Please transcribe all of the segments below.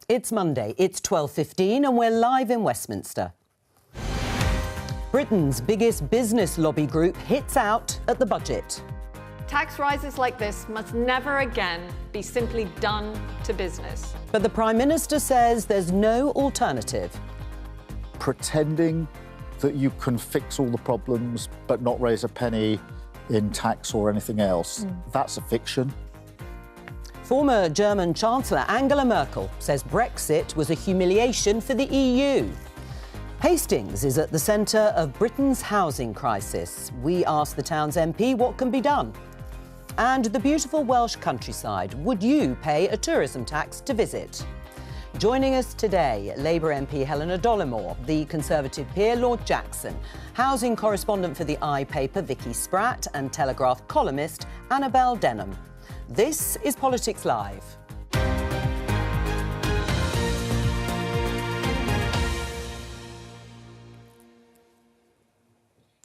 It's Monday, it's 12:15 and we're live in Westminster. Britain's biggest business lobby group hits out at the budget. Tax rises like this must never again be simply done to business. But the Prime Minister says there's no alternative. Pretending that you can fix all the problems but not raise a penny in tax or anything else, that's a fiction. Former German Chancellor Angela Merkel says Brexit was a humiliation for the EU. Hastings is at the centre of Britain's housing crisis. We asked the town's MP what can be done. And the beautiful Welsh countryside. Would you pay a tourism tax to visit? Joining us today, Labour MP Helena Dollimore, the Conservative peer Lord Jackson, housing correspondent for the I-Paper Vicky Spratt and Telegraph columnist Annabel Denham. This is Politics Live.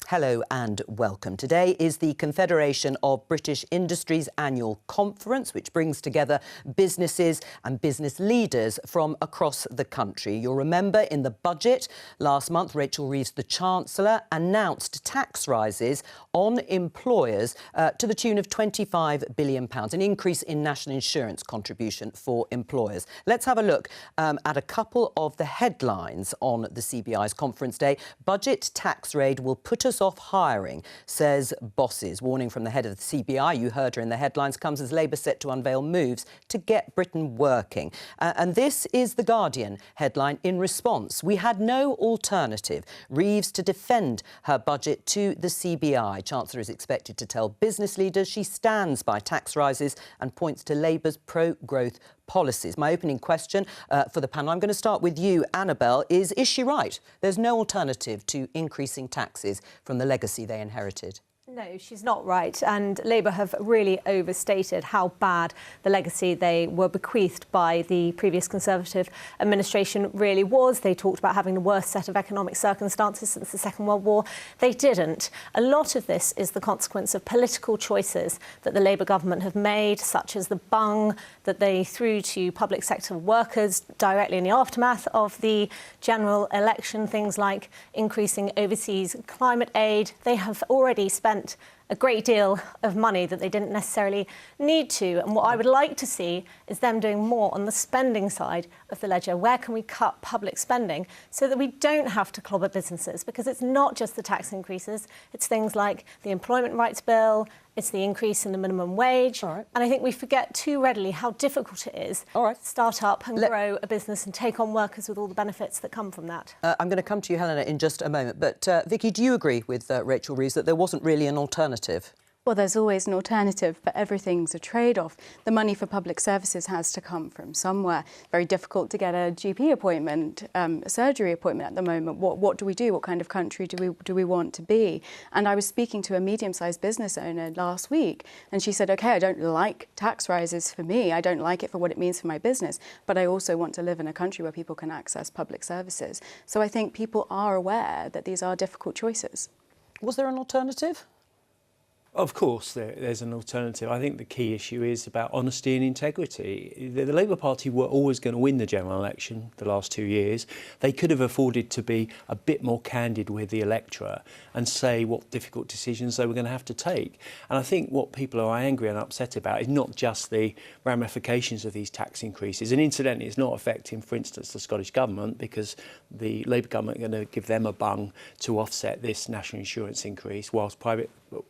Hello and welcome. Today is the Confederation of British Industries annual conference, which brings together businesses and business leaders from across the country. You'll remember in the budget last month, Rachel Reeves, the Chancellor, announced tax rises on employers to the tune of £25 billion, an increase in national insurance contribution for employers. Let's have a look at a couple of the headlines on the CBI's conference day. Budget tax raid will put us off hiring, says bosses. Warning from the head of the CBI, you heard her in the headlines, comes as Labour set to unveil moves to get Britain working. And this is The Guardian headline in response. We had no alternative. Reeves to defend her budget to the CBI. Chancellor is expected to tell business leaders she stands by tax rises and points to Labour's pro-growth policies. My opening question for the panel, I'm going to start with you, Annabel, is she right? There's no alternative to increasing taxes from the legacy they inherited. No, she's not right. And Labour have really overstated how bad the legacy they were bequeathed by the previous Conservative administration really was. They talked about having the worst set of economic circumstances since the Second World War. They didn't. A lot of this is the consequence of political choices that the Labour government have made, such as the bung that they threw to public sector workers directly in the aftermath of the general election, things like increasing overseas climate aid. They have already spent a great deal of money that they didn't necessarily need to. And what I would like to see is them doing more on the spending side of the ledger. Where can we cut public spending so that we don't have to clobber businesses? Because it's not just the tax increases, it's things like the Employment Rights Bill, it's the increase in the minimum wage. And I think we forget too readily how difficult it is to start up and grow a business and take on workers with all the benefits that come from that. I'm going to come to you, Helena, in just a moment. But, Vicky, do you agree with Rachel Reeves that there wasn't really an alternative? Well, there's always an alternative, but everything's a trade-off. The money for public services has to come from somewhere. Very difficult to get a GP appointment, a surgery appointment at the moment. What do we do? What kind of country do we want to be? And I was speaking to a medium-sized business owner last week, and she said, OK, I don't like tax rises for me. I don't like it for what it means for my business, but I also want to live in a country where people can access public services. So I think people are aware that these are difficult choices. Was there an alternative? Of course, there's an alternative. I think the key issue is about honesty and integrity. The Labour Party were always going to win the general election the last 2 years. They could have afforded to be a bit more candid with the electorate and say what difficult decisions they were going to have to take. And I think what people are angry and upset about is not just the ramifications of these tax increases. And incidentally, it's not affecting, for instance, the Scottish Government, because the Labour Government are going to give them a bung to offset this national insurance increase, whilst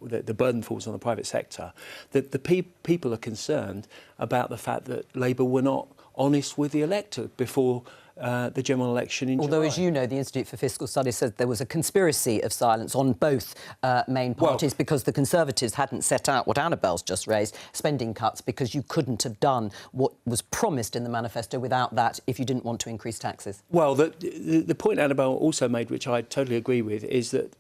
the burden falls on the private sector. The people are concerned about the fact that Labour were not honest with the electorate before the general election in Although, July. as you know, the Institute for Fiscal Studies said there was a conspiracy of silence on both main parties because the Conservatives hadn't set out what Annabel's just raised, spending cuts, because you couldn't have done what was promised in the manifesto without that if you didn't want to increase taxes. Well, the point Annabel also made, which I totally agree with, is that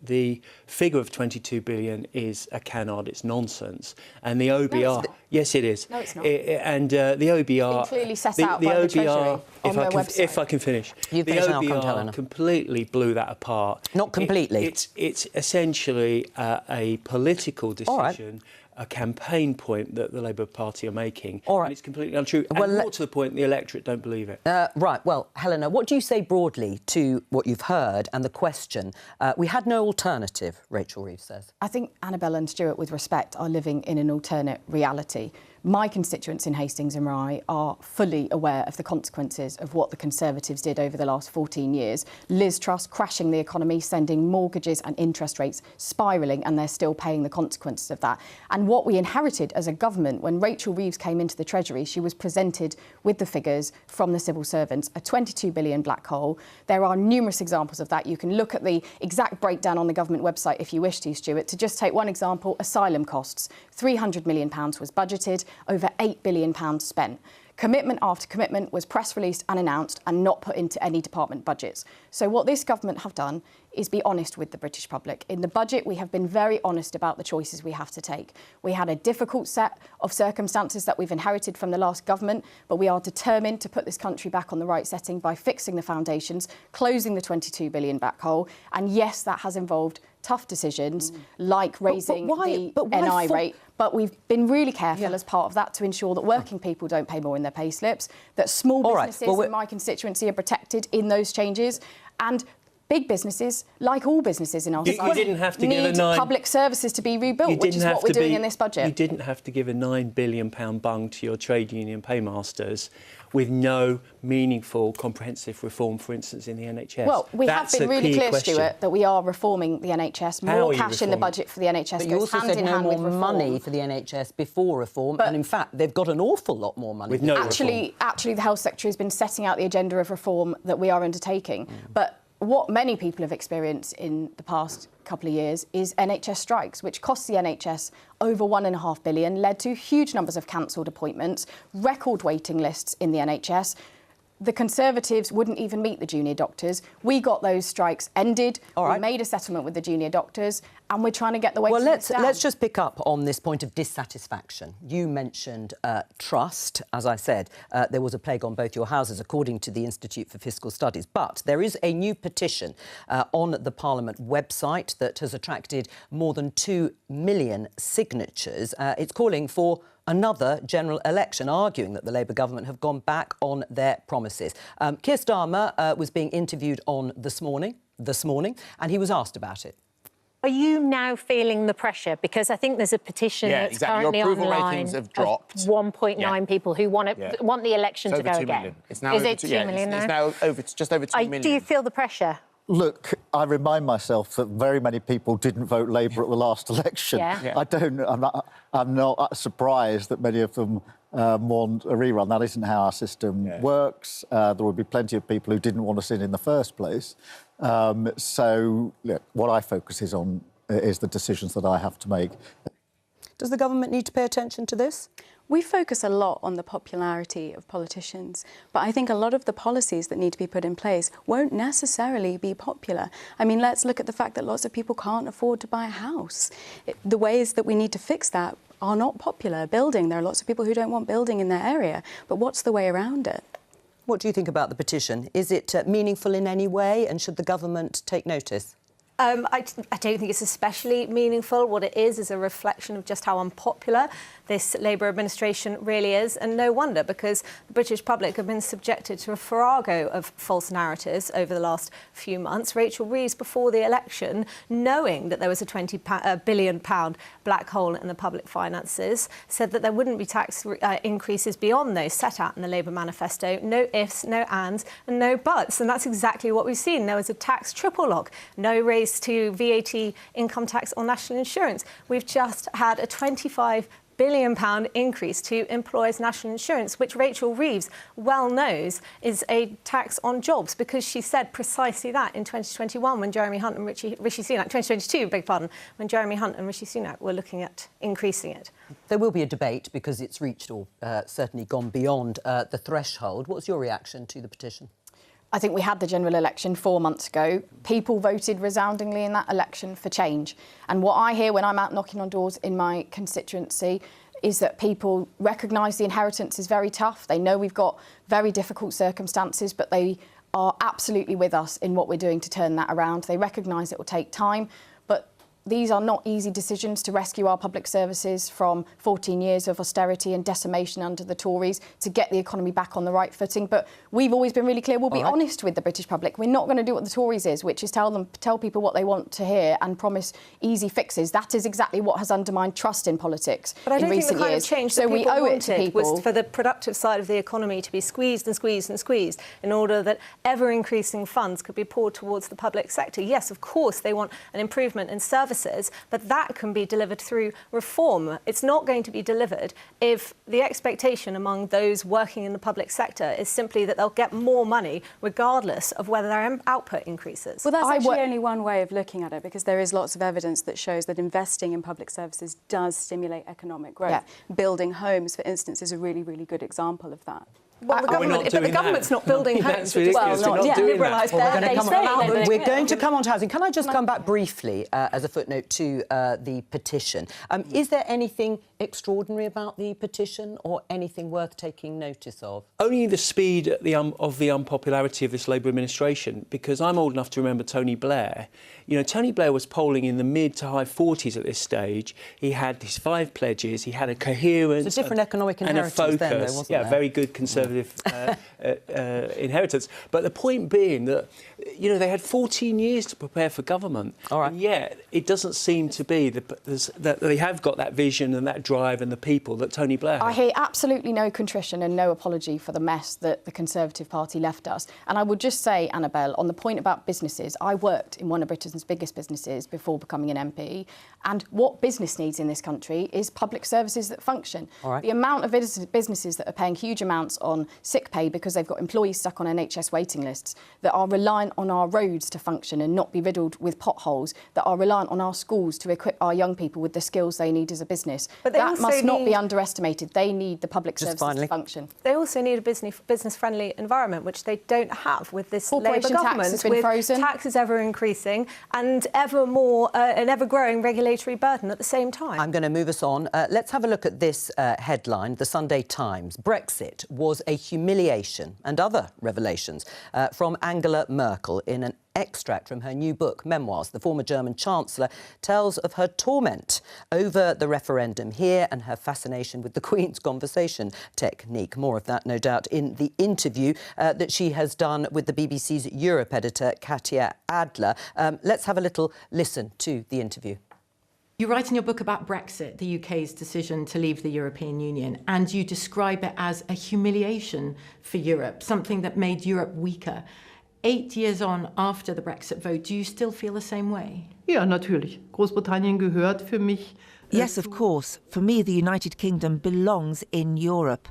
the figure of 22 billion is a canard, it's nonsense. And the OBR... Yes, it is. No, it's not. And the OBR... It's clearly set out by the Treasury on their website. If I can finish. You the finish and I'll come to OBR Helena. completely blew that apart. Not completely. It's essentially a political decision a campaign point that the Labour Party are making. All right. And it's completely untrue. And more to the point, the electorate don't believe it. Right. Well, Helena, what do you say broadly to what you've heard and the question? We had no alternative, Rachel Reeves says. I think Annabelle and Stuart, with respect, are living in an alternate reality. My constituents in Hastings and Rye are fully aware of the consequences of what the Conservatives did over the last 14 years. Liz Truss crashing the economy, sending mortgages and interest rates spiralling, and they're still paying the consequences of that. And what we inherited as a government, when Rachel Reeves came into the Treasury, she was presented with the figures from the civil servants, a 22 billion black hole. There are numerous examples of that. You can look at the exact breakdown on the government website if you wish to, Stuart. To just take one example, asylum costs. £300 million was budgeted, over £8 billion spent. Commitment after commitment was press released and announced and not put into any department budgets. So what this government have done is be honest with the British public. In the budget, we have been very honest about the choices we have to take. We had a difficult set of circumstances that we've inherited from the last government, but we are determined to put this country back on the right setting by fixing the foundations, closing the 22 billion black hole. And yes, that has involved tough decisions like raising the NI rate. But we've been really careful as part of that to ensure that working people don't pay more in their pay slips, that small businesses in my constituency are protected in those changes, and big businesses, like all businesses in our society, need public services to be rebuilt, which is what we're doing in this budget. You didn't have to give a £9 billion bung to your trade union paymasters with no meaningful, comprehensive reform, for instance, in the NHS. Well, we have been really clear, Stuart, that we are reforming the NHS. More cash in the budget for the NHS but you also said no more money for the NHS before reform, and in fact, they've got an awful lot more money. With no actually, the Health Secretary has been setting out the agenda of reform that we are undertaking. But what many people have experienced in the past couple of years is NHS strikes, which cost the NHS over £1.5 billion, led to huge numbers of cancelled appointments, record waiting lists in the NHS. The Conservatives wouldn't even meet the junior doctors. We got those strikes ended. We made a settlement with the junior doctors, and we're trying to get the waiting lists down. Let's just pick up on this point of dissatisfaction. You mentioned trust. As I said, there was a plague on both your houses, according to the Institute for Fiscal Studies. But there is a new petition on the Parliament website that has attracted more than 2 million signatures. It's calling for another general election, arguing that the Labour government have gone back on their promises. Keir Starmer was being interviewed on this morning, and he was asked about it. Are you now feeling the pressure? Because I think there's a petition that's currently Your approval online ratings have dropped. 1.9 people who want the election to go again. It's now is it 2 million now? It's now just over 2 million. Do you feel the pressure? Look, I remind myself that very many people didn't vote Labour at the last election. I'm not surprised that many of them want a rerun. That isn't how our system works. There will be plenty of people who didn't want us in the first place. So, look, what I focus on is the decisions that I have to make. Does the government need to pay attention to this? We focus a lot on the popularity of politicians, but I think a lot of the policies that need to be put in place won't necessarily be popular. I mean, let's look at the fact that lots of people can't afford to buy a house. The ways that we need to fix that are not popular. Building, there are lots of people who don't want building in their area, but what's the way around it? What do you think about the petition? Is it meaningful in any way, and should the government take notice? I don't think it's especially meaningful. What it is a reflection of just how unpopular this Labour administration really is, and no wonder, because the British public have been subjected to a farrago of false narratives over the last few months. Rachel Reeves, before the election, knowing that there was a £20 billion black hole in the public finances, said that there wouldn't be tax increases beyond those set out in the Labour manifesto. No ifs, no ands, and no buts. And that's exactly what we've seen. There was a tax triple lock, no raise to VAT, income tax or national insurance. We've just had a £25 billion increase to employers' national insurance, which Rachel Reeves well knows is a tax on jobs, because she said precisely that in 2021 when Jeremy Hunt and Rishi Sunak, 2022, beg pardon, when Jeremy Hunt and Rishi Sunak were looking at increasing it. There will be a debate because it's reached or certainly gone beyond the threshold. What's your reaction to the petition? I think we had the general election 4 months ago. People voted resoundingly in that election for change. And what I hear when I'm out knocking on doors in my constituency is that people recognise the inheritance is very tough. They know we've got very difficult circumstances, but they are absolutely with us in what we're doing to turn that around. They recognise it will take time, but these are not easy decisions to rescue our public services from 14 years of austerity and decimation under the Tories, to get the economy back on the right footing. But we've always been really clear, we'll be honest with the British public. We're not going to do what the Tories is, which is tell people what they want to hear and promise easy fixes. That is exactly what has undermined trust in politics in recent years. But I don't think the kind of change that people wanted was for the productive side of the economy to be squeezed and squeezed and squeezed in order that ever-increasing funds could be poured towards the public sector. Yes, of course, they want an improvement in services, but that can be delivered through reform. It's not going to be delivered if the expectation among those working in the public sector is simply that they'll get more money regardless of whether their output increases. Well, that's actually only one way of looking at it, because there is lots of evidence that shows that investing in public services does stimulate economic growth. Yeah. Building homes, for instance, is a really, really good example of that. Well, the government's not building homes. We're going to come on to housing. Can I just come back briefly as a footnote to the petition? Is there anything extraordinary about the petition or anything worth taking notice of? Only the speed of the unpopularity of this Labour administration, because I'm old enough to remember Tony Blair. You know, Tony Blair was polling in the mid to high 40s at this stage. He had his 5 pledges. He had a coherence. It's a different economic inheritance and a focus. Then, though, wasn't there? Very good conservative inheritance. But the point being that, you know, they had 14 years to prepare for government. All right. And yet it doesn't seem to be that they have got that vision and that drive and the people that Tony Blair had. I hear absolutely no contrition and no apology for the mess that the Conservative Party left us. And I would just say, Annabelle, on the point about businesses, I worked in one of Britain's biggest businesses before becoming an MP. And what business needs in this country is public services that function. All right. The amount of businesses that are paying huge amounts on sick pay because they've got employees stuck on NHS waiting lists, that are reliant on our roads to function and not be riddled with potholes, that are reliant on our schools to equip our young people with the skills they need as a business. But that must not be underestimated. They need the public services to function. They also need a business-friendly environment, which they don't have with this Labour government. Tax has been frozen. Taxes ever increasing and ever more an ever-growing regulatory burden at the same time. I'm going to move us on. Let's have a look at this headline, the Sunday Times. Brexit was a humiliation, and other revelations from Angela Merkel in an extract from her new book, Memoirs. The former German Chancellor tells of her torment over the referendum here and her fascination with the Queen's conversation technique. More of that, no doubt, in the interview that she has done with the BBC's Europe editor, Katya Adler. Let's have a little listen to the interview. You write in your book about Brexit, the UK's decision to leave the European Union, and you describe it as a humiliation for Europe, something that made Europe weaker. 8 years on after the Brexit vote, do you still feel the same way? Ja, natürlich. Großbritannien gehört für mich. Yes, of course. For me, the United Kingdom belongs in Europe.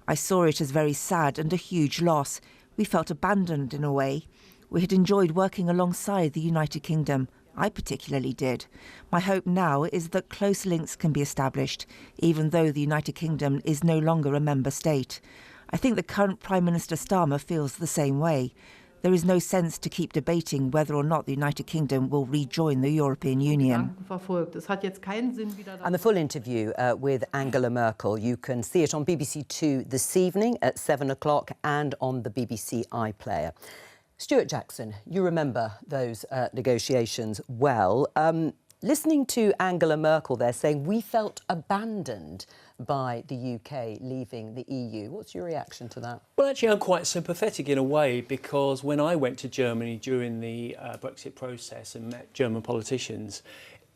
I saw it as very sad and a huge loss. We felt abandoned in a way. We had enjoyed working alongside the United Kingdom. I particularly did. My hope now is that close links can be established, even though the United Kingdom is no longer a member state. I think the current Prime Minister Starmer feels the same way. There is no sense to keep debating whether or not the United Kingdom will rejoin the European Union. And the full interview with Angela Merkel, you can see it on BBC Two this evening at 7 o'clock and on the BBC iPlayer. Stuart Jackson, you remember those negotiations well. Listening to Angela Merkel there saying, we felt abandoned by the UK leaving the EU. What's your reaction to that? Well, actually, I'm quite sympathetic in a way, because when I went to Germany during the Brexit process and met German politicians,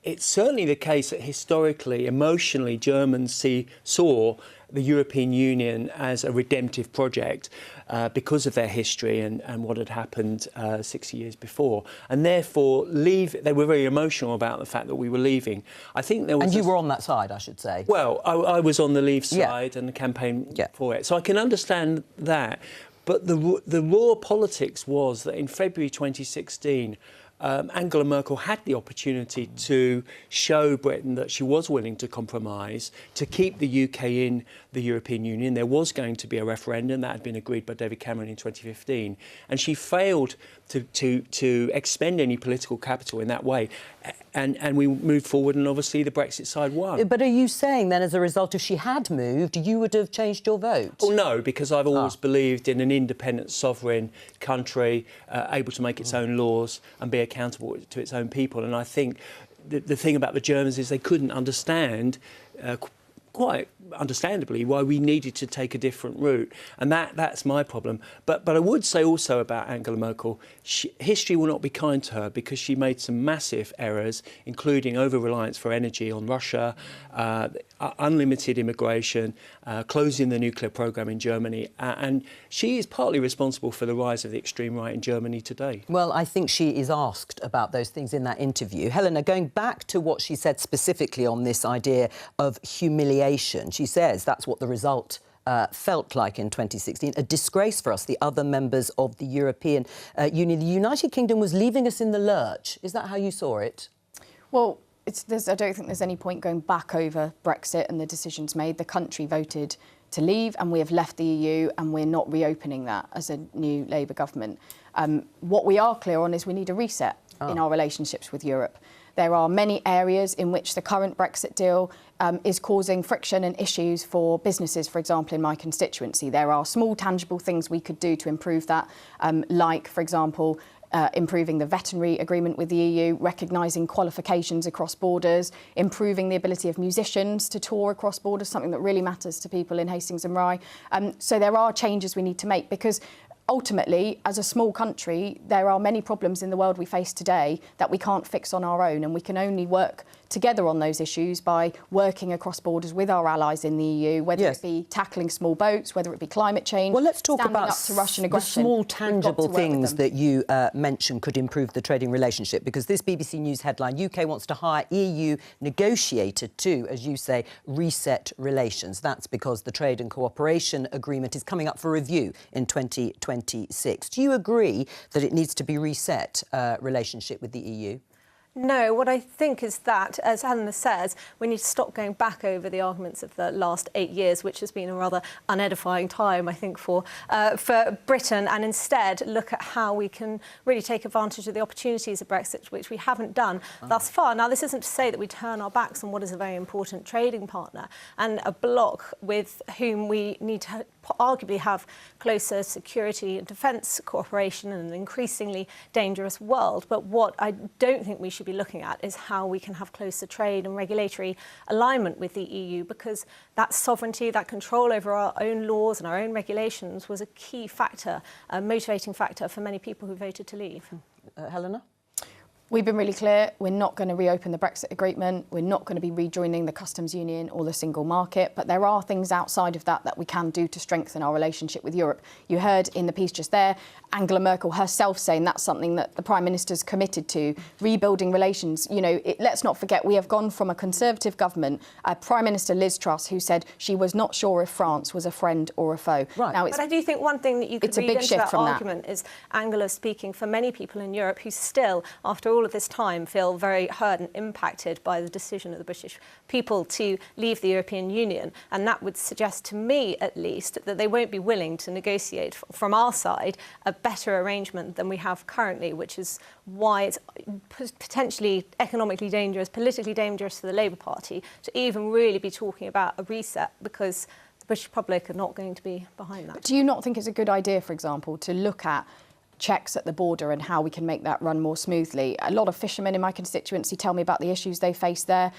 it's certainly the case that historically, emotionally, Germans saw the European Union as a redemptive project because of their history and what had happened 60 years before. And therefore, they were very emotional about the fact that we were leaving. I think there was... And you were on that side, I should say. Well, I was on the Leave side and the campaign for it. So I can understand that. But the raw politics was that in February 2016, Angela Merkel had the opportunity to show Britain that she was willing to compromise, to keep the UK in the European Union. There was going to be a referendum that had been agreed by David Cameron in 2015, and she failed to expend any political capital in that way. And we moved forward, and obviously the Brexit side won. But are you saying then, as a result, if she had moved, you would have changed your vote? Well, no, because I've always believed in an independent, sovereign country able to make its own laws and be accountable to its own people. And I think the thing about the Germans is they couldn't understand, quite understandably, why we needed to take a different route. And that's my problem. But I would say also about Angela Merkel, history will not be kind to her because she made some massive errors, including over-reliance for energy on Russia, unlimited immigration, closing the nuclear programme in Germany. And she is partly responsible for the rise of the extreme right in Germany today. Well, I think she is asked about those things in that interview. Helena, going back to what she said specifically on this idea of humiliation, she says that's what the result felt like in 2016, a disgrace for us, the other members of the European Union. The United Kingdom was leaving us in the lurch. Is that how you saw it? Well, I don't think there's any point going back over Brexit and the decisions made. The country voted to leave and we have left the EU and we're not reopening that as a new Labour government. What we are clear on is we need a reset in our relationships with Europe. There are many areas in which the current Brexit deal is causing friction and issues for businesses, for example, in my constituency. There are small, tangible things we could do to improve that, like, for example, improving the veterinary agreement with the EU, recognising qualifications across borders, improving the ability of musicians to tour across borders, something that really matters to people in Hastings and Rye. So there are changes we need to make because ultimately, as a small country, there are many problems in the world we face today that we can't fix on our own, and we can only work together on those issues by working across borders with our allies in the EU, whether it be tackling small boats, whether it be climate change. Well, let's talk about up to Russian aggression. The small tangible things that you mentioned could improve the trading relationship, because this BBC News headline, UK wants to hire EU negotiator to, as you say, reset relations. That's because the trade and cooperation agreement is coming up for review in 2026. Do you agree that it needs to be reset, relationship with the EU? No, what I think is that, as Helena says, we need to stop going back over the arguments of the last 8 years, which has been a rather unedifying time, I think, for Britain, and instead look at how we can really take advantage of the opportunities of Brexit, which we haven't done thus far. Now, this isn't to say that we turn our backs on what is a very important trading partner and a bloc with whom we need to arguably have closer security and defence cooperation in an increasingly dangerous world. But what I don't think we should be looking at is how we can have closer trade and regulatory alignment with the EU, because that sovereignty, that control over our own laws and our own regulations was a key factor, a motivating factor for many people who voted to leave. Helena? We've been really clear, we're not going to reopen the Brexit agreement, we're not going to be rejoining the customs union or the single market, but there are things outside of that that we can do to strengthen our relationship with Europe. You heard in the piece just there, Angela Merkel herself saying that's something that the Prime Minister's committed to, rebuilding relations. You know, let's not forget, we have gone from a Conservative government, Prime Minister Liz Truss, who said she was not sure if France was a friend or a foe. Right. Now, but I do think one thing that you could read into that argument is Angela speaking for many people in Europe who still, after all of this time, feel very hurt and impacted by the decision of the British people to leave the European Union. And that would suggest to me, at least, that they won't be willing to negotiate from our side a better arrangement than we have currently, which is why it's potentially economically dangerous, politically dangerous for the Labour Party to even really be talking about a reset, because the British public are not going to be behind that. But do you not think it's a good idea, for example, to look at checks at the border and how we can make that run more smoothly? A lot of fishermen in my constituency tell me about the issues they face there.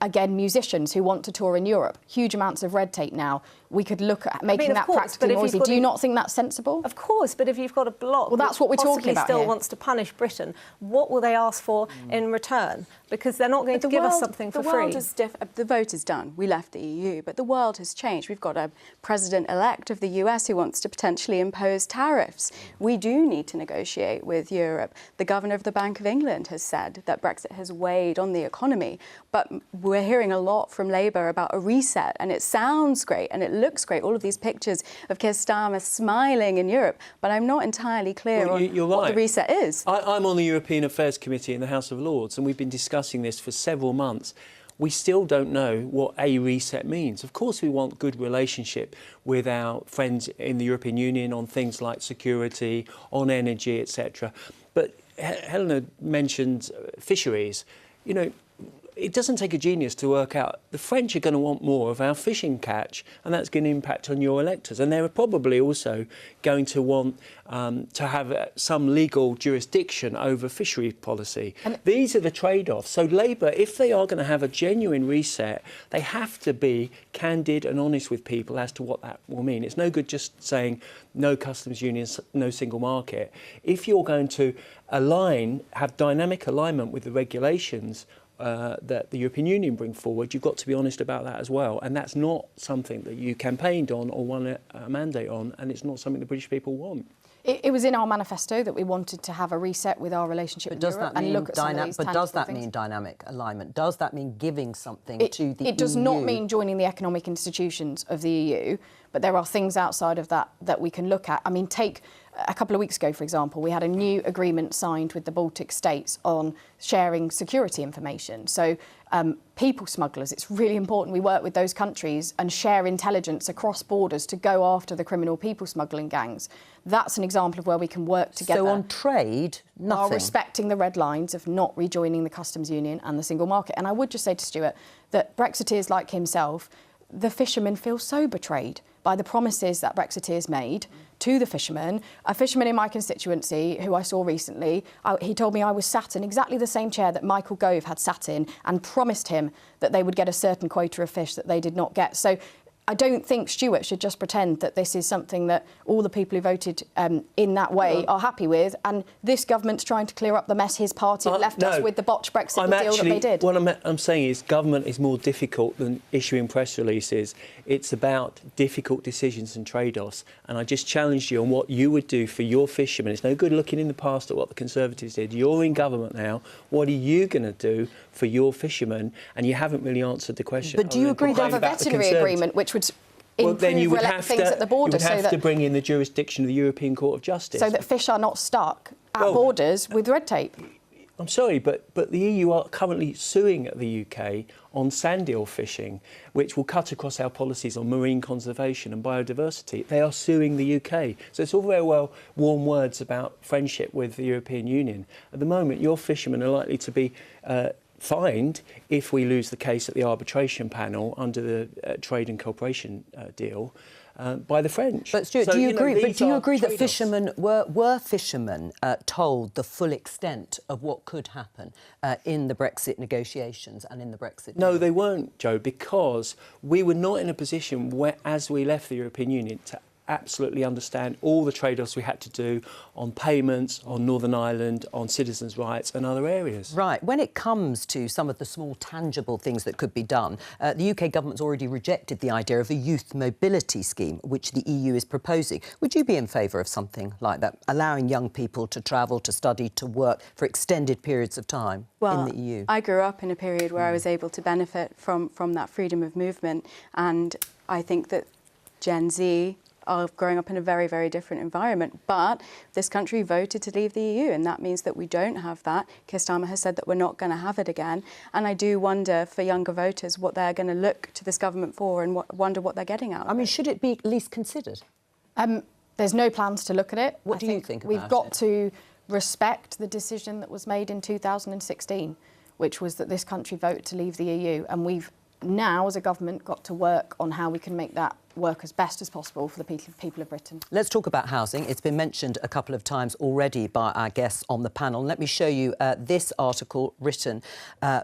Again, musicians who want to tour in Europe, huge amounts of red tape now. We could look at making that practically more easy. Do you not think that's sensible? Of course, but if you've got a bloc that's what we're talking about still here. wants to punish Britain, what will they ask for in return? Because they're not going to give us something for free. The vote is done. We left the EU, but the world has changed. We've got a president-elect of the US who wants to potentially impose tariffs. We do need to negotiate with Europe. The governor of the Bank of England has said that Brexit has weighed on the economy, but we're hearing a lot from Labour about a reset, and it sounds great and it looks great, all of these pictures of Keir Starmer smiling in Europe, but I'm not entirely clear on what the reset is. I'm on the European Affairs Committee in the House of Lords, and we've been discussing this for several months. We still don't know what a reset means. Of course, we want good relationship with our friends in the European Union on things like security, on energy, etc. But Helena mentioned fisheries. You know, it doesn't take a genius to work out the French are going to want more of our fishing catch, and that's going to impact on your electors. And they're probably also going to want to have some legal jurisdiction over fishery policy. And these are the trade-offs. So Labour, if they are going to have a genuine reset, they have to be candid and honest with people as to what that will mean. It's no good just saying no customs unions, no single market. If you're going to have dynamic alignment with the regulations that the European Union bring forward, you've got to be honest about that as well. And that's not something that you campaigned on or won a mandate on, and it's not something the British people want. It was in our manifesto that we wanted to have a reset with our relationship with Europe and look at some of these tangible things. But does that mean dynamic alignment? Does that mean giving something to the EU? It does not mean joining the economic institutions of the EU, but there are things outside of that that we can look at. I mean, take a couple of weeks ago, for example, we had a new agreement signed with the Baltic states on sharing security information. So people smugglers, it's really important we work with those countries and share intelligence across borders to go after the criminal people smuggling gangs. That's an example of where we can work together. So on trade, nothing? While respecting the red lines of not rejoining the customs union and the single market. And I would just say to Stuart that Brexiteers like himself, the fishermen feel so betrayed by the promises that Brexiteers made to the fishermen. A fisherman in my constituency who I saw recently, he told me I was sat in exactly the same chair that Michael Gove had sat in and promised him that they would get a certain quota of fish that they did not get. So I don't think Stuart should just pretend that this is something that all the people who voted in that way are happy with. And this government's trying to clear up the mess his party left us with the botched Brexit deal that they did. What I'm saying is government is more difficult than issuing press releases. It's about difficult decisions and trade-offs. And I just challenged you on what you would do for your fishermen. It's no good looking in the past at what the Conservatives did. You're in government now. What are you going to do for your fishermen? And you haven't really answered the question. But do you agree to have a veterinary agreement which would then you would have things at the border, you would have to bring in the jurisdiction of the European Court of Justice, so that fish are not stuck at borders with red tape. I'm sorry, but the EU are currently suing the UK on sand eel fishing, which will cut across our policies on marine conservation and biodiversity. They are suing the UK. So it's all very well warm words about friendship with the European Union. At the moment, your fishermen are likely to be fined if we lose the case at the arbitration panel under the trade and cooperation deal by the French. But Stuart, do you agree? But do you agree that fishermen were fishermen told the full extent of what could happen in the Brexit negotiations and in the Brexit deal? No, they weren't, Jo, because we were not in a position where, as we left the European Union, to absolutely understand all the trade-offs we had to do on payments, on Northern Ireland, on citizens' rights and other areas. Right. When it comes to some of the small tangible things that could be done, the UK government's already rejected the idea of a youth mobility scheme, which the EU is proposing. Would you be in favour of something like that, allowing young people to travel, to study, to work for extended periods of time in the EU? I grew up in a period where I was able to benefit from that freedom of movement, and I think that Gen Z are growing up in a very, very different environment. But this country voted to leave the EU, and that means that we don't have that. Keir Starmer has said that we're not going to have it again. And I do wonder for younger voters what they're going to look to this government for and wonder what they're getting out of it. I mean, should it be at least considered? There's no plans to look at it. What do you think about it? We've got to respect the decision that was made in 2016, which was that this country voted to leave the EU. And we've now, as a government, got to work on how we can make that work as best as possible for the people of Britain. Let's talk about housing. It's been mentioned a couple of times already by our guests on the panel. Let me show you this article written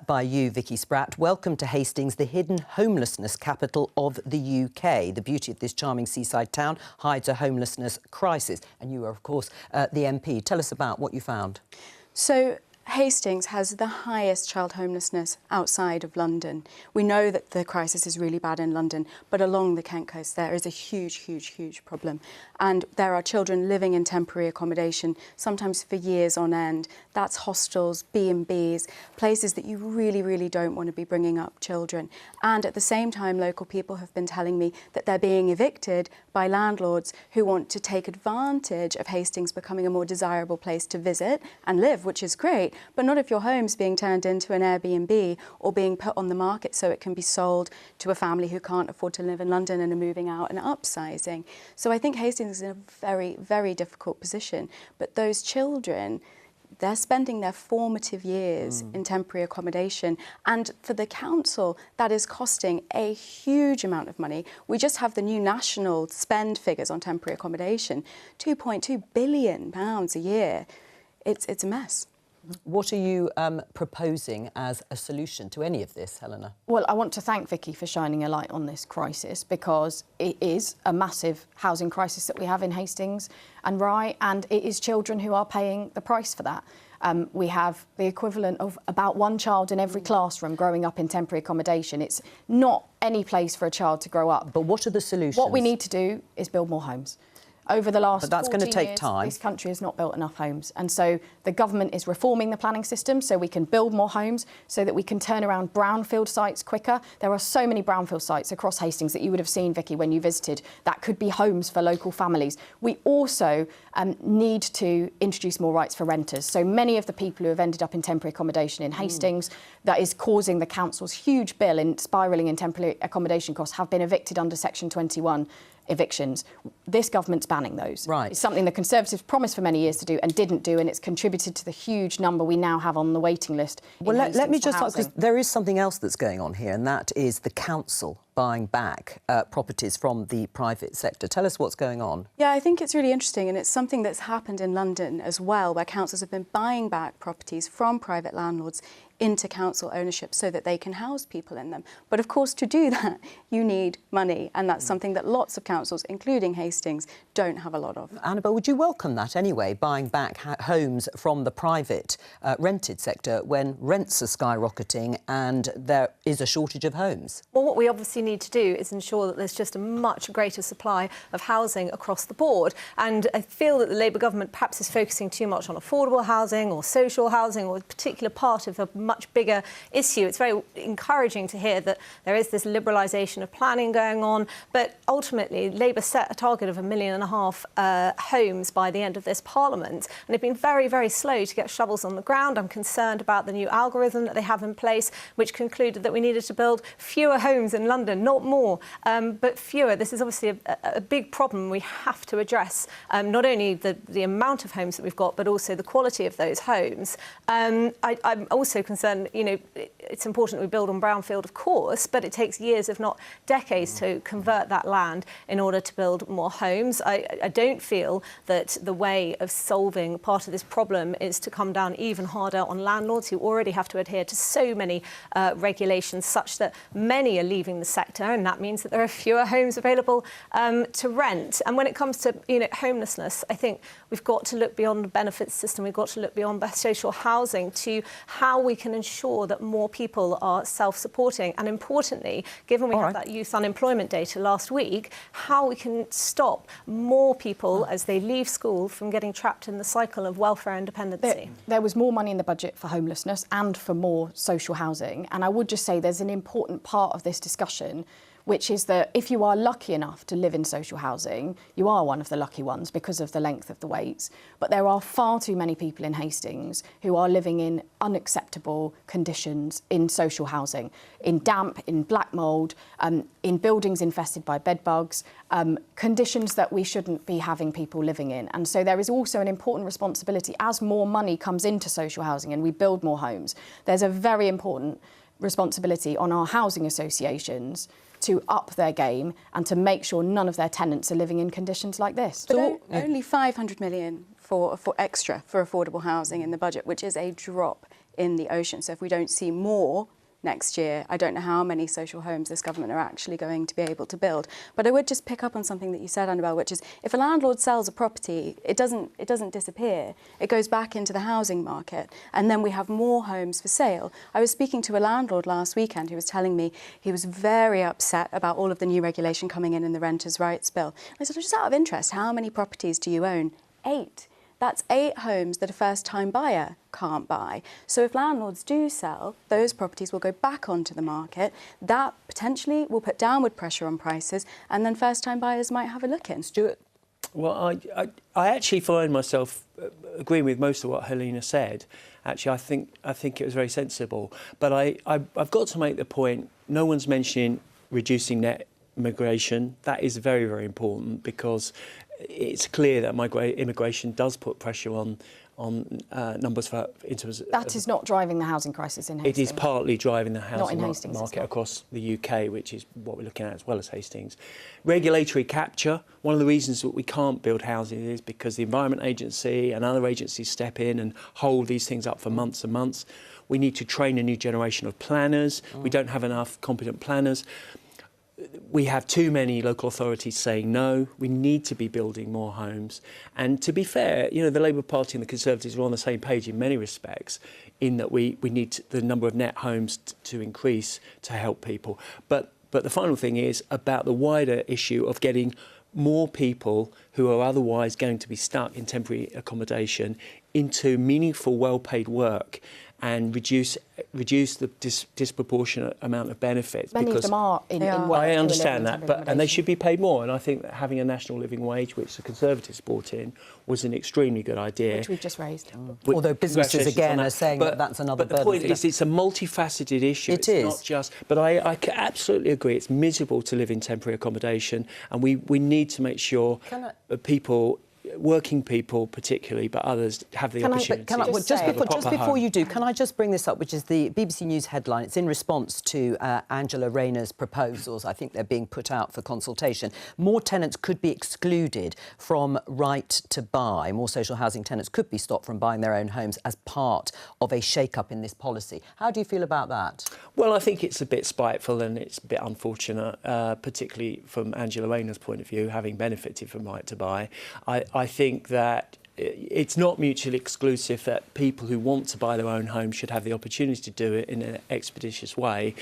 by you, Vicky Spratt. Welcome to Hastings, the hidden homelessness capital of the UK. The beauty of this charming seaside town hides a homelessness crisis. And you are, of course, the MP. Tell us about what you found. So Hastings has the highest child homelessness outside of London. We know that the crisis is really bad in London, but along the Kent coast there is a huge, huge, huge problem. And there are children living in temporary accommodation, sometimes for years on end. That's hostels, B&Bs, places that you really, really don't want to be bringing up children. And at the same time, local people have been telling me that they're being evicted by landlords who want to take advantage of Hastings becoming a more desirable place to visit and live, which is great. But not if your home's being turned into an Airbnb or being put on the market so it can be sold to a family who can't afford to live in London and are moving out and upsizing. So I think Hastings is in a very, very difficult position. But those children, they're spending their formative years in temporary accommodation. And for the council, that is costing a huge amount of money. We just have the new national spend figures on temporary accommodation, £2.2 billion a year. It's a mess. What are you proposing as a solution to any of this, Helena? Well, I want to thank Vicky for shining a light on this crisis, because it is a massive housing crisis that we have in Hastings and Rye, and it is children who are paying the price for that. We have the equivalent of about one child in every classroom growing up in temporary accommodation. It's not any place for a child to grow up. But what are the solutions? What we need to do is build more homes. Over the last 14 take years, time. This country has not built enough homes. And so the government is reforming the planning system so we can build more homes, so that we can turn around brownfield sites quicker. There are so many brownfield sites across Hastings that you would have seen, Vicky, when you visited, that could be homes for local families. We also need to introduce more rights for renters. So many of the people who have ended up in temporary accommodation in Hastings, that is causing the council's huge bill in spiralling in temporary accommodation costs, have been evicted under Section 21 evictions. This government's banning those. Right. It's something the Conservatives promised for many years to do and didn't do, and it's contributed to the huge number we now have on the waiting list. Well, let me just ask, because there is something else that's going on here, and that is the council buying back properties from the private sector. Tell us what's going on. Yeah, I think it's really interesting, and it's something that's happened in London as well, where councils have been buying back properties from private landlords into council ownership so that they can house people in them. But of course, to do that, you need money, and that's something that lots of councils, including Hastings, don't have a lot of. Annabelle, would you welcome that anyway, buying back homes from the private rented sector when rents are skyrocketing and there is a shortage of homes? Well, what we obviously need to do is ensure that there's just a much greater supply of housing across the board. And I feel that the Labour government perhaps is focusing too much on affordable housing or social housing or a particular part of a much bigger issue. It's very encouraging to hear that there is this liberalisation of planning going on, but ultimately Labour set a target of 1.5 million homes by the end of this Parliament, and they've been very, very slow to get shovels on the ground. I'm concerned about the new algorithm that they have in place, which concluded that we needed to build fewer homes in London, not more, but fewer. This is obviously a big problem we have to address, not only the amount of homes that we've got, but also the quality of those homes. I'm also concerned, you know, it's important we build on brownfield, of course, but it takes years, if not decades, to convert that land in order to build more homes. I don't feel that the way of solving part of this problem is to come down even harder on landlords who already have to adhere to so many regulations, such that many are leaving the sector, and that means that there are fewer homes available to rent. And when it comes to, you know, homelessness, I think we've got to look beyond the benefits system. We've got to look beyond social housing to how we can ensure that more people are self-supporting, and importantly, given we have that youth unemployment data last week, how we can stop more people as they leave school from getting trapped in the cycle of welfare and dependency. There was more money in the budget for homelessness and for more social housing, and I would just say there's an important part of this discussion, which is that if you are lucky enough to live in social housing, you are one of the lucky ones because of the length of the waits. But there are far too many people in Hastings who are living in unacceptable conditions in social housing, in damp, in black mould, in buildings infested by bed bugs, conditions that we shouldn't be having people living in. And so there is also an important responsibility as more money comes into social housing and we build more homes. There's a very important responsibility on our housing associations to up their game and to make sure none of their tenants are living in conditions like this. But only 500 million for extra for affordable housing in the budget, which is a drop in the ocean. So if we don't see more next year, I don't know how many social homes this government are actually going to be able to build. But I would just pick up on something that you said, Annabelle, which is if a landlord sells a property, it doesn't disappear. It goes back into the housing market, and then we have more homes for sale. I was speaking to a landlord last weekend who was telling me he was very upset about all of the new regulation coming in the Renters' Rights Bill. I said, just out of interest, how many properties do you own? 8. That's 8 homes that a first-time buyer can't buy. So if landlords do sell, those properties will go back onto the market. That potentially will put downward pressure on prices, and then first-time buyers might have a look in. Stuart? Well, I actually find myself agreeing with most of what Helena said. Actually, I think it was very sensible. But I've got to make the point, no one's mentioning reducing net migration. That is very, very important, because it's clear that immigration does put pressure on numbers for in terms of... That is not driving the housing crisis in Hastings. It is partly driving the housing market well. across the UK, which is what we're looking at as well as Hastings. Regulatory capture. One of the reasons that we can't build housing is because the Environment Agency and other agencies step in and hold these things up for months and months. We need to train a new generation of planners. We don't have enough competent planners. We have too many local authorities saying no. We need to be building more homes. And to be fair, you know, the Labour Party and the Conservatives are on the same page in many respects, in that we need the number of net homes to increase to help people. But the final thing is about the wider issue of getting more people who are otherwise going to be stuck in temporary accommodation into meaningful, well-paid work and reduce the disproportionate amount of benefits. Many of them are in work. I understand that, and they should be paid more. And I think that having a national living wage, which the Conservatives brought in, was an extremely good idea. Which we've just raised. Although businesses, again, are saying that that's another burden. But the point is, it's a multifaceted issue. It's not just... But I absolutely agree, it's miserable to live in temporary accommodation, and we need to make sure people... working people particularly, but others have the opportunity. Just before you do, can I just bring this up, which is the BBC News headline. It's in response to Angela Rayner's proposals. I think they're being put out for consultation. More tenants could be excluded from right to buy. More social housing tenants could be stopped from buying their own homes as part of a shake-up in this policy. How do you feel about that? Well, I think it's a bit spiteful and it's a bit unfortunate, particularly from Angela Rayner's point of view, having benefited from right to buy. I think that it's not mutually exclusive that people who want to buy their own home should have the opportunity to do it in an expeditious way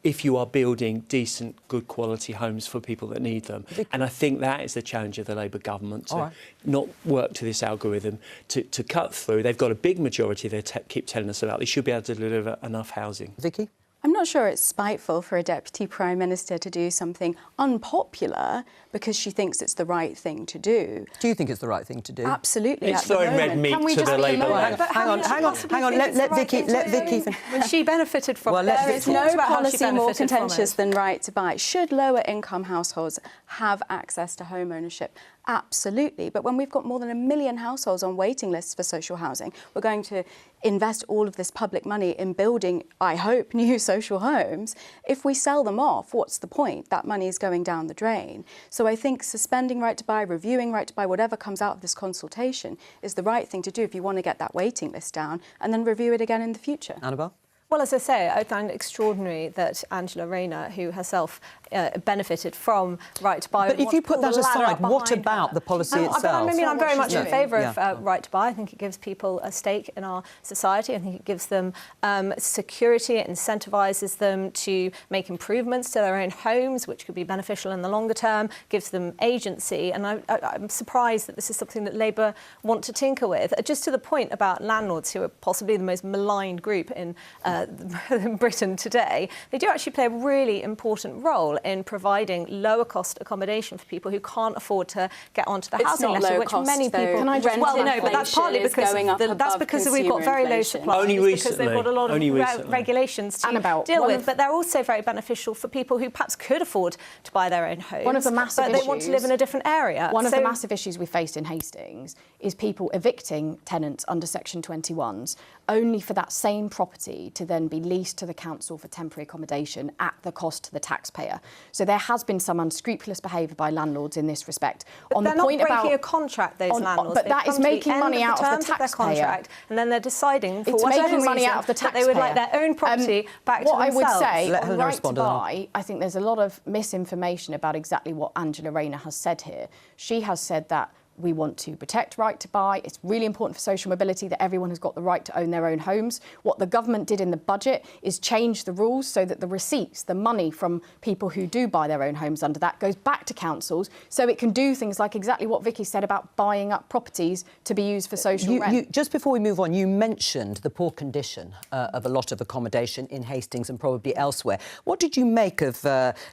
if you are building decent, good quality homes for people that need them. And I think that is the challenge of the Labour government, to not work to this algorithm, to cut through. They've got a big majority they keep telling us about. They should be able to deliver enough housing. Vicky? I'm not sure it's spiteful for a Deputy Prime Minister to do something unpopular because she thinks it's the right thing to do. Do you think it's the right thing to do? Absolutely. It's throwing red meat to the Labour. Hang on. Let Vicky... When she benefited from it. There is no policy more contentious than right to buy. Should lower income households have access to home ownership? Absolutely. But when we've got more than 1 million households on waiting lists for social housing, we're going to invest all of this public money in building, I hope, new social homes. If we sell them off, what's the point? That money is going down the drain. So I think suspending right to buy, reviewing right to buy, whatever comes out of this consultation is the right thing to do if you want to get that waiting list down, and then review it again in the future. Annabelle? Well, as I say, I find it extraordinary that Angela Rayner, who herself benefited from right to buy... But if you put that aside, what about the policy itself? I'm very much in favour of right to buy. I think it gives people a stake in our society. I think it gives them security. It incentivises them to make improvements to their own homes, which could be beneficial in the longer term, gives them agency. And I'm surprised that this is something that Labour want to tinker with. Just to the point about landlords, who are possibly the most maligned group in Britain today, they do actually play a really important role in providing lower cost accommodation for people who can't afford to get onto the housing list, which many people... but that's partly because we've got very low supply. Only recently. Because they've got a lot of regulations to deal with. But they're also very beneficial for people who perhaps could afford to buy their own homes. One of the massive but they want to live in a different area. One of the massive issues we faced in Hastings is people evicting tenants under Section 21s only for that same property to then be leased to the council for temporary accommodation at the cost to the taxpayer. So there has been some unscrupulous behaviour by landlords in this respect. But they're not breaking a contract, those landlords. But that is making money out of the taxpayer. And then they're deciding, for it's whatever making money reason, out of the taxpayer. that they would like their own property back to themselves. What I would say, on right to buy, I think there's a lot of misinformation about exactly what Angela Rayner has said here. She has said that we want to protect right to buy. It's really important for social mobility that everyone has got the right to own their own homes. What the government did in the budget is change the rules so that the receipts, the money from people who do buy their own homes under that, goes back to councils so it can do things like exactly what Vicky said about buying up properties to be used for social rent. Just before we move on, you mentioned the poor condition of a lot of accommodation in Hastings and probably elsewhere. What did you make of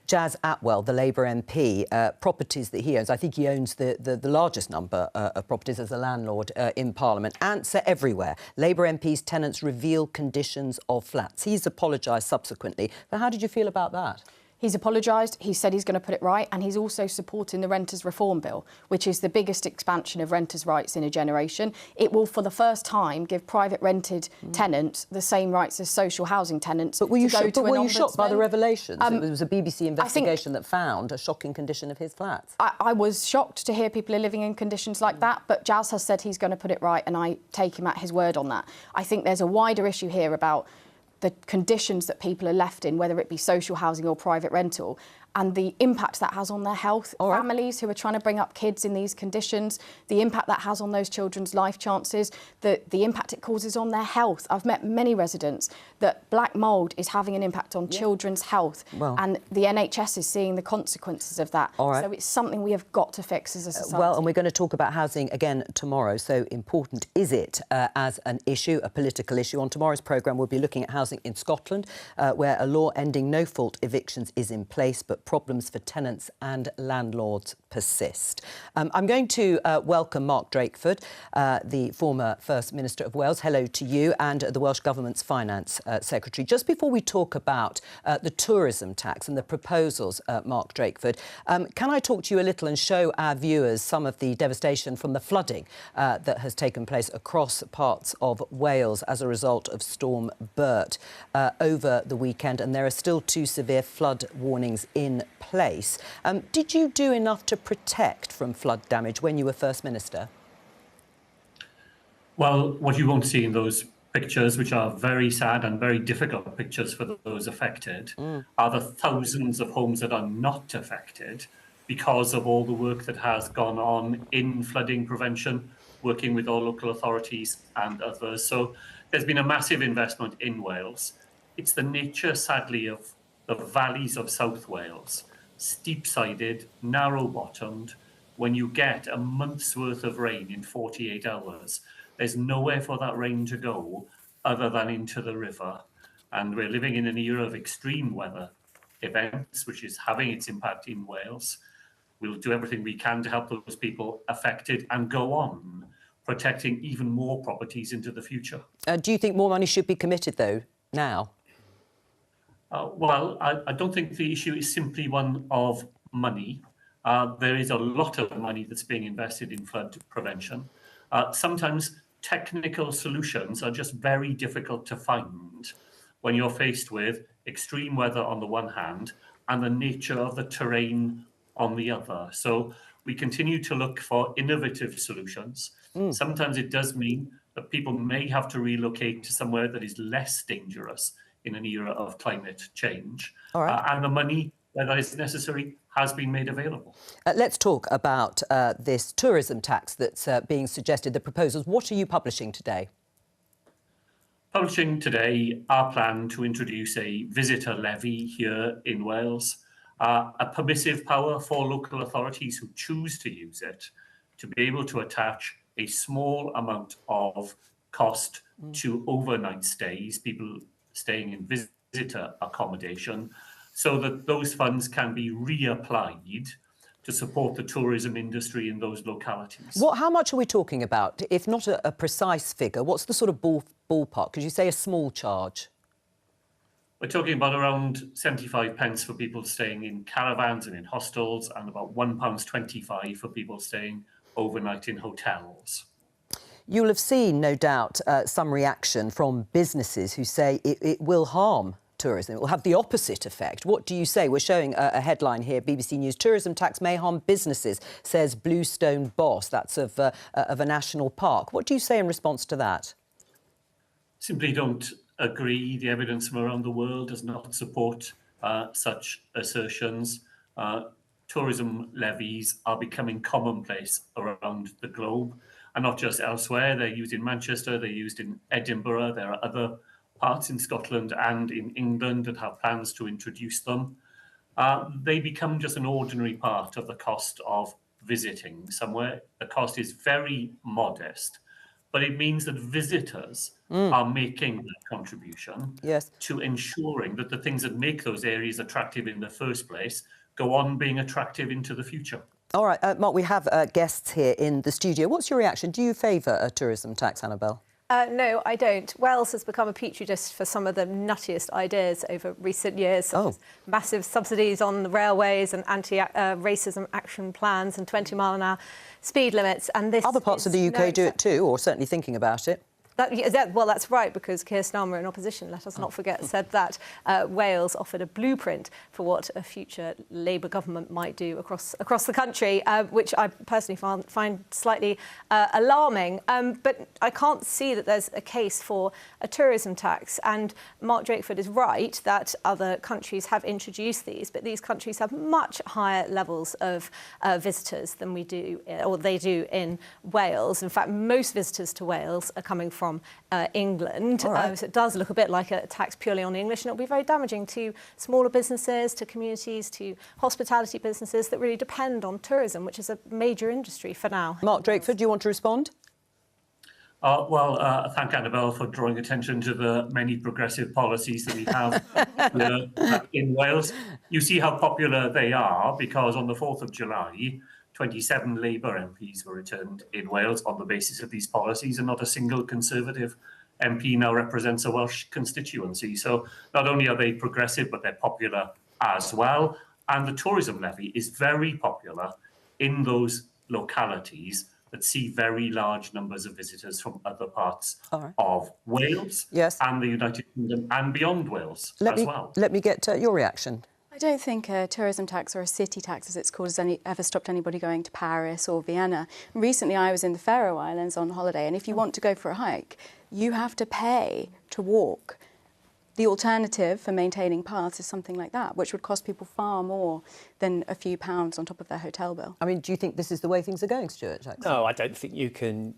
Jazz Atwell, the Labour MP, properties that he owns? I think he owns the largest number of properties as a landlord in Parliament. Answer everywhere. Labour MP's tenants reveal conditions of flats. He's apologised subsequently. But how did you feel about that? He's apologised, he said he's going to put it right, and he's also supporting the Renters Reform Bill, which is the biggest expansion of renters' rights in a generation. It will, for the first time, give private rented tenants the same rights as social housing tenants. But were you shocked by the revelations? It was a BBC investigation that found a shocking condition of his flats. I was shocked to hear people are living in conditions like that, but Jazz has said he's going to put it right, and I take him at his word on that. I think there's a wider issue here about the conditions that people are left in, whether it be social housing or private rental, and the impact that has on their health. Families who are trying to bring up kids in these conditions, the impact that has on those children's life chances, the impact it causes on their health. I've met many residents that black mould is having an impact on children's health, and the NHS is seeing the consequences of that. So it's something we have got to fix as a society. Well, and we're going to talk about housing again tomorrow. So important is it as an issue, a political issue? On tomorrow's programme, we'll be looking at housing in Scotland, where a law ending no-fault evictions is in place, but problems for tenants and landlords persist. I'm going to welcome Mark Drakeford, the former First Minister of Wales. Hello to you, and the Welsh Government's Finance Secretary. Just before we talk about the tourism tax and the proposals, Mark Drakeford, can I talk to you a little and show our viewers some of the devastation from the flooding that has taken place across parts of Wales as a result of Storm Bert over the weekend, and there are still 2 severe flood warnings in place. Did you do enough to protect from flood damage when you were First Minister? Well, what you won't see in those pictures, which are very sad and very difficult pictures for those affected, are the thousands of homes that are not affected because of all the work that has gone on in flooding prevention, working with all local authorities and others. So there's been a massive investment in Wales. It's the nature, sadly, of the valleys of South Wales, steep-sided, narrow-bottomed. When you get a month's worth of rain in 48 hours, there's nowhere for that rain to go other than into the river. And we're living in an era of extreme weather events, which is having its impact in Wales. We'll do everything we can to help those people affected and go on protecting even more properties into the future. Do you think more money should be committed, though, now? Well, I don't think the issue is simply one of money. There is a lot of money that's being invested in flood prevention. Sometimes technical solutions are just very difficult to find when you're faced with extreme weather on the one hand and the nature of the terrain on the other. So we continue to look for innovative solutions. Sometimes it does mean that people may have to relocate to somewhere that is less dangerous in an era of climate change. And the money, where that is necessary, has been made available. Let's talk about this tourism tax that's being suggested, the proposals. What are you publishing today? Publishing today our plan to introduce a visitor levy here in Wales, a permissive power for local authorities who choose to use it to be able to attach a small amount of cost to overnight stays, people staying in visitor accommodation, so that those funds can be reapplied to support the tourism industry in those localities. How much are we talking about? If not a precise figure, what's the sort of ballpark? Could you say a small charge? We're talking about around 75 pence for people staying in caravans and in hostels, and about £1.25 for people staying overnight in hotels. You'll have seen, no doubt, some reaction from businesses who say it will harm tourism. It will have the opposite effect. What do you say? We're showing a headline here, BBC News. Tourism tax may harm businesses, says Bluestone boss. That's of a national park. What do you say in response to that? Simply don't agree. The evidence from around the world does not support such assertions. Tourism levies are becoming commonplace around the globe, and not just elsewhere. They're used in Manchester, they're used in Edinburgh. There are other parts in Scotland and in England that have plans to introduce them. They become just an ordinary part of the cost of visiting somewhere. The cost is very modest, but it means that visitors are making that contribution to ensuring that the things that make those areas attractive in the first place go on being attractive into the future. All right, Mark, we have guests here in the studio. What's your reaction? Do you favour a tourism tax, Annabelle? No, I don't. Wales has become a petri dish for some of the nuttiest ideas over recent years, such as massive subsidies on the railways and anti-racism action plans and 20-mile-an-hour speed limits. And this other parts of the UK do it too, or certainly thinking about it. Well, that's right, because Keir Starmer in opposition, let us not forget, said that Wales offered a blueprint for what a future Labour government might do across the country, which I personally find slightly alarming. But I can't see that there's a case for a tourism tax. And Mark Drakeford is right that other countries have introduced these, but these countries have much higher levels of visitors than we do, or they do in Wales. In fact, most visitors to Wales are coming from England. So it does look a bit like a tax purely on English, and it'll be very damaging to smaller businesses, to communities, to hospitality businesses that really depend on tourism, which is a major industry for now. Mark Drakeford, do you want to respond? Thank Annabelle for drawing attention to the many progressive policies that we have in Wales. You see how popular they are, because on the 4th of July, 27 Labour MPs were returned in Wales on the basis of these policies, and not a single Conservative MP now represents a Welsh constituency. So not only are they progressive, but they're popular as well. And the tourism levy is very popular in those localities that see very large numbers of visitors from other parts of Wales and the United Kingdom and beyond Wales as well. Let me get your reaction. I don't think a tourism tax, or a city tax as it's called, has ever stopped anybody going to Paris or Vienna. Recently I was in the Faroe Islands on holiday, and if you want to go for a hike, you have to pay to walk. The alternative for maintaining paths is something like that, which would cost people far more than a few pounds on top of their hotel bill. I mean, do you think this is the way things are going, Stuart Jackson? No, I don't think you can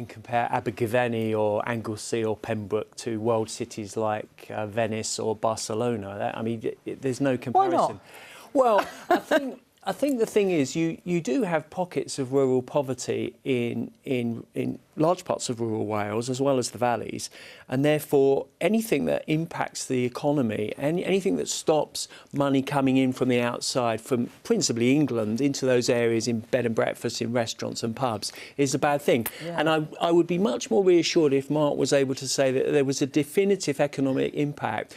compare Abergavenny or Anglesey or Pembroke to world cities like Venice or Barcelona. I mean, there's no comparison. Why not? Well, I think the thing is you do have pockets of rural poverty in large parts of rural Wales as well as the valleys, and therefore anything that impacts the economy and anything that stops money coming in from the outside, from principally England into those areas in bed and breakfast, in restaurants and pubs, is a bad thing. Yeah. And I would be much more reassured if Mark was able to say that there was a definitive economic impact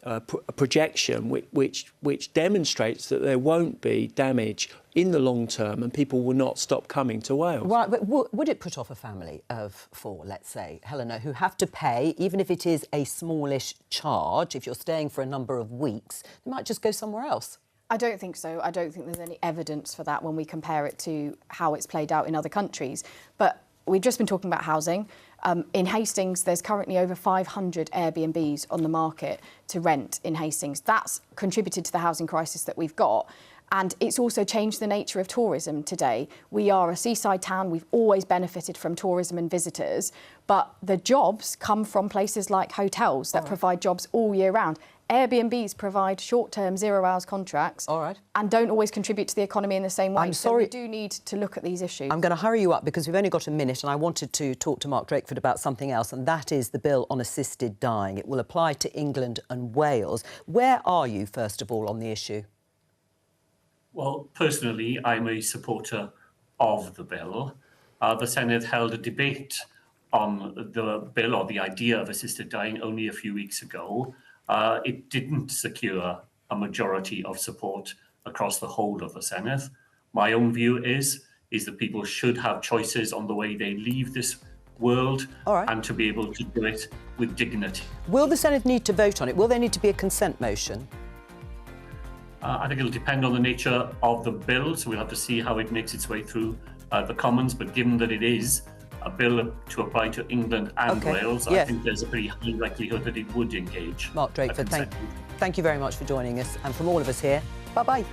a projection which demonstrates that there won't be damage in the long term and people will not stop coming to Wales. Right, but would it put off a family of 4, let's say, Helena, who have to pay, even if it is a smallish charge, if you're staying for a number of weeks, they might just go somewhere else? I don't think so. I don't think there's any evidence for that when we compare it to how it's played out in other countries. But we've just been talking about housing. In Hastings, there's currently over 500 Airbnbs on the market to rent in Hastings. That's contributed to the housing crisis that we've got. And it's also changed the nature of tourism today. We are a seaside town. We've always benefited from tourism and visitors. But the jobs come from places like hotels that provide jobs all year round. Airbnbs provide short-term, zero-hours contracts and don't always contribute to the economy in the same way. I'm sorry. So we do need to look at these issues. I'm going to hurry you up because we've only got a minute, and I wanted to talk to Mark Drakeford about something else, and that is the bill on assisted dying. It will apply to England and Wales. Where are you, first of all, on the issue? Well, personally, I'm a supporter of the bill. The Senate held a debate on the bill, or the idea of assisted dying, only a few weeks ago. It didn't secure a majority of support across the whole of the Senate. My own view is that people should have choices on the way they leave this world and to be able to do it with dignity. Will the Senate need to vote on it? Will there need to be a consent motion? I think it'll depend on the nature of the bill, so we'll have to see how it makes its way through the Commons. But given that it is a bill to apply to England and Wales, I think there's a pretty high likelihood that it would engage. Mark Drakeford, thank you very much for joining us. And from all of us here, bye-bye.